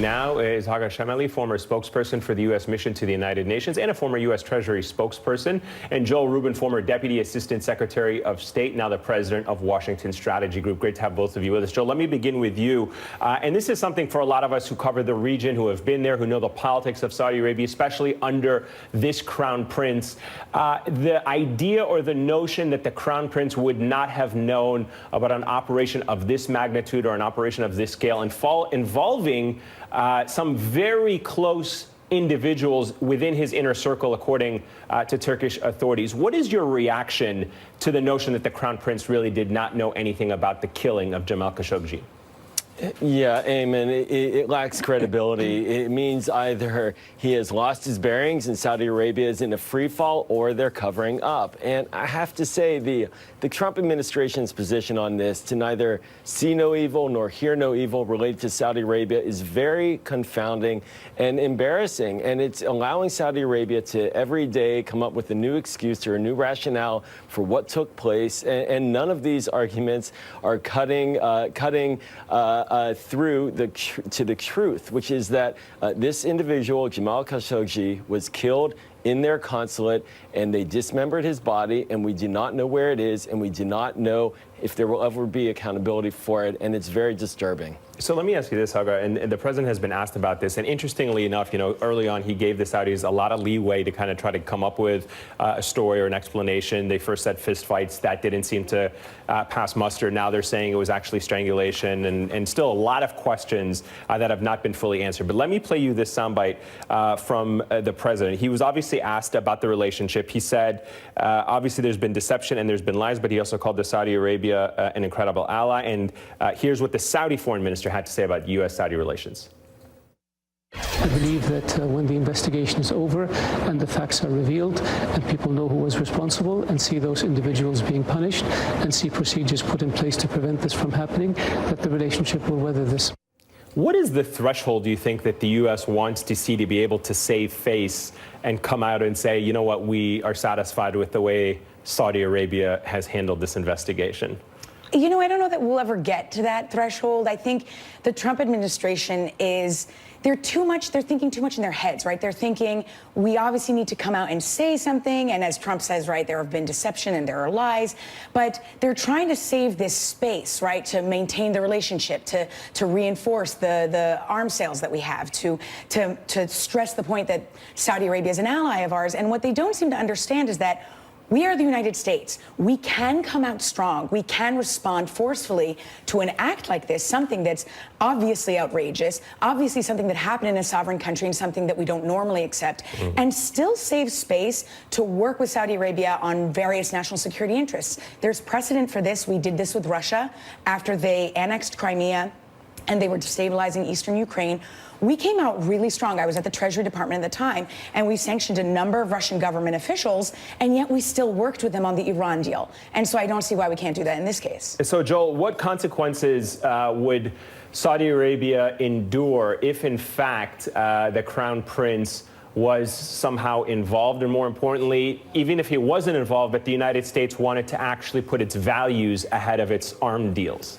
now is Haga Shamali, former spokesperson for the U.S. mission to the United Nations and a former U.S. Treasury spokesperson, and Joel Rubin, former Deputy Assistant Secretary of State, now the President of Washington Strategy Group. Great to have both of you with us. Joel, let me begin with you. And this is something for a lot of us who cover the region, who have been there, who know the politics of Saudi Arabia, especially under this Crown Prince. The idea or the notion that the Crown Prince would not have known about an operation of this magnitude or an operation of this scale involving some very close individuals within his inner circle, according to Turkish authorities. What is your reaction to the notion that the Crown Prince really did not know anything about the killing of Jamal Khashoggi? Yeah, Eamon, it lacks credibility. It means either he has lost his bearings and Saudi Arabia is in a free fall, or they're covering up. And I have to say, the Trump administration's position on this, to neither see no evil nor hear no evil related to Saudi Arabia, is very confounding and embarrassing. And it's allowing Saudi Arabia to every day come up with a new excuse or a new rationale for what took place. And none of these arguments are cutting through to the truth, which is that this individual, Jamal Khashoggi, was killed in their consulate, and they dismembered his body, and we do not know where it is, and we do not know if there will ever be accountability for it, and it's very disturbing. So let me ask you this, Haga, and the president has been asked about this, and interestingly enough, you know, early on he gave the Saudis a lot of leeway to kind of try to come up with a story or an explanation. They first said fistfights. That didn't seem to pass muster. Now they're saying it was actually strangulation, and still a lot of questions that have not been fully answered. But let me play you this soundbite from the president. He was obviously asked about the relationship. He said, obviously there's been deception and there's been lies, but he also called the Saudi Arabia an incredible ally. And here's what the Saudi foreign minister had to say about U.S.-Saudi relations. I believe that when the investigation is over and the facts are revealed and people know who was responsible and see those individuals being punished and see procedures put in place to prevent this from happening, that the relationship will weather this. What is the threshold, do you think, that the U.S. wants to see to be able to save face and come out and say, you know what, we are satisfied with the way Saudi Arabia has handled this investigation? You know, I don't know that we'll ever get to that threshold. I think the Trump administration they're thinking too much in their heads, right? They're thinking, we obviously need to come out and say something. And as Trump says, right, there have been deception and there are lies. But they're trying to save this space, right, to maintain the relationship, to reinforce the arms sales that we have, to stress the point that Saudi Arabia is an ally of ours. And what they don't seem to understand is that we are the United States. We can come out strong. We can respond forcefully to an act like this, something that's obviously outrageous, obviously something that happened in a sovereign country and something that we don't normally accept, and still save space to work with Saudi Arabia on various national security interests. There's precedent for this. We did this with Russia after they annexed Crimea and they were destabilizing eastern Ukraine. We came out really strong. I was at the Treasury Department at the time, and we sanctioned a number of Russian government officials, and yet we still worked with them on the Iran deal. And so I don't see why we can't do that in this case. So, Joel, what consequences would Saudi Arabia endure if, in fact, the Crown Prince was somehow involved, or more importantly, even if he wasn't involved, but the United States wanted to actually put its values ahead of its armed deals?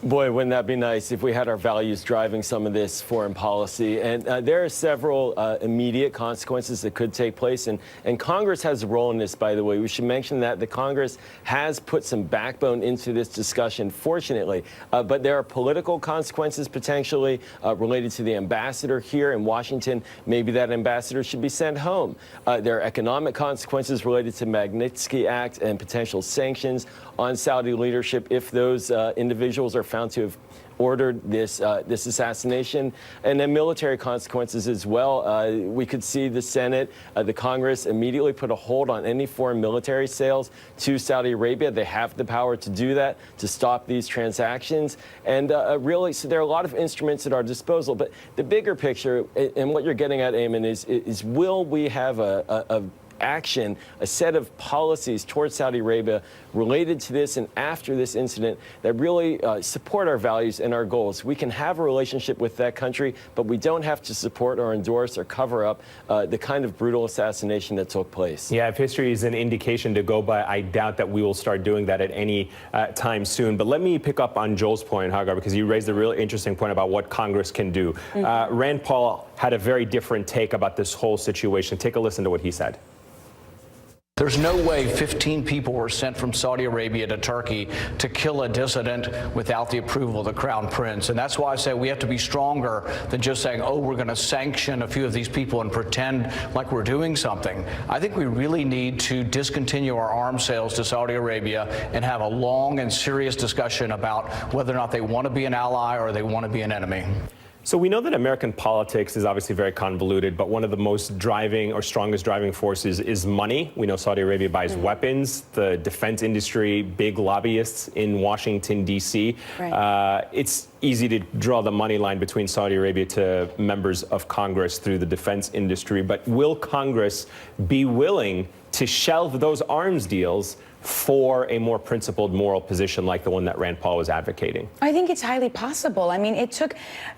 Boy, wouldn't that be nice if we had our values driving some of this foreign policy. And there are several immediate consequences that could take place. And Congress has a role in this, by the way. We should mention that the Congress has put some backbone into this discussion, fortunately. But there are political consequences potentially related to the ambassador here in Washington. Maybe that ambassador should be sent home. There are economic consequences related to Magnitsky Act and potential sanctions on Saudi leadership if those individuals are found to have ordered this assassination, and then military consequences as well. We could see the Senate, the Congress immediately put a hold on any foreign military sales to Saudi Arabia. They have the power to do that, to stop these transactions. And really, so there are a lot of instruments at our disposal. But the bigger picture, and what you're getting at, Eamon, is will we have a action, a set of policies towards Saudi Arabia related to this and after this incident that really support our values and our goals. We can have a relationship with that country, but we don't have to support or endorse or cover up the kind of brutal assassination that took place. Yeah, if history is an indication to go by, I doubt that we will start doing that at any time soon. But let me pick up on Joel's point, Hagar, because you raised a really interesting point about what Congress can do. Rand Paul had a very different take about this whole situation. Take a listen to what he said. There's no way 15 people were sent from Saudi Arabia to Turkey to kill a dissident without the approval of the Crown Prince. And that's why I say we have to be stronger than just saying, oh, we're going to sanction a few of these people and pretend like we're doing something. I think we really need to discontinue our arms sales to Saudi Arabia and have a long and serious discussion about whether or not they want to be an ally or they want to be an enemy. So we know that American politics is obviously very convoluted, but one of the most driving or strongest driving forces is money. We know Saudi Arabia buys weapons, the defense industry, big lobbyists in Washington, D.C. Right. It's easy to draw the money line between Saudi Arabia to members of Congress through the defense industry. But will Congress be willing to shelve those arms deals for a more principled moral position like the one that Rand Paul was advocating? I think it's highly possible. I mean, it took,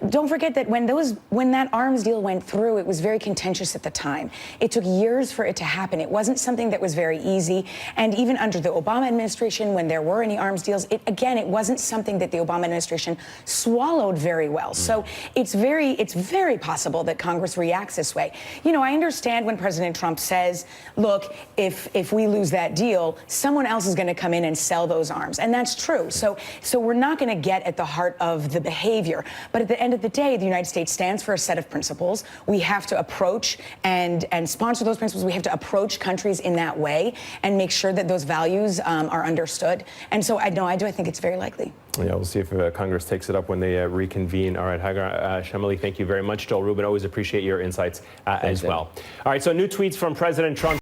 don't forget that when that arms deal went through, it was very contentious at the time. It took years for it to happen. It wasn't something that was very easy. And even under the Obama administration, when there were any arms deals, it wasn't something that the Obama administration swallowed very well. So it's very possible that Congress reacts this way. You know, I understand when President Trump says, look, if we lose that deal, someone else is going to come in and sell those arms. And that's true. So we're not going to get at the heart of the behavior. But at the end of the day, the United States stands for a set of principles. We have to approach and sponsor those principles. We have to approach countries in that way and make sure that those values are understood. And so I think it's very likely. Yeah, we'll see if Congress takes it up when they reconvene. All right, Hagar, Shamali, thank you very much. Joel Rubin, always appreciate your insights as well. All right, so new tweets from President Trump.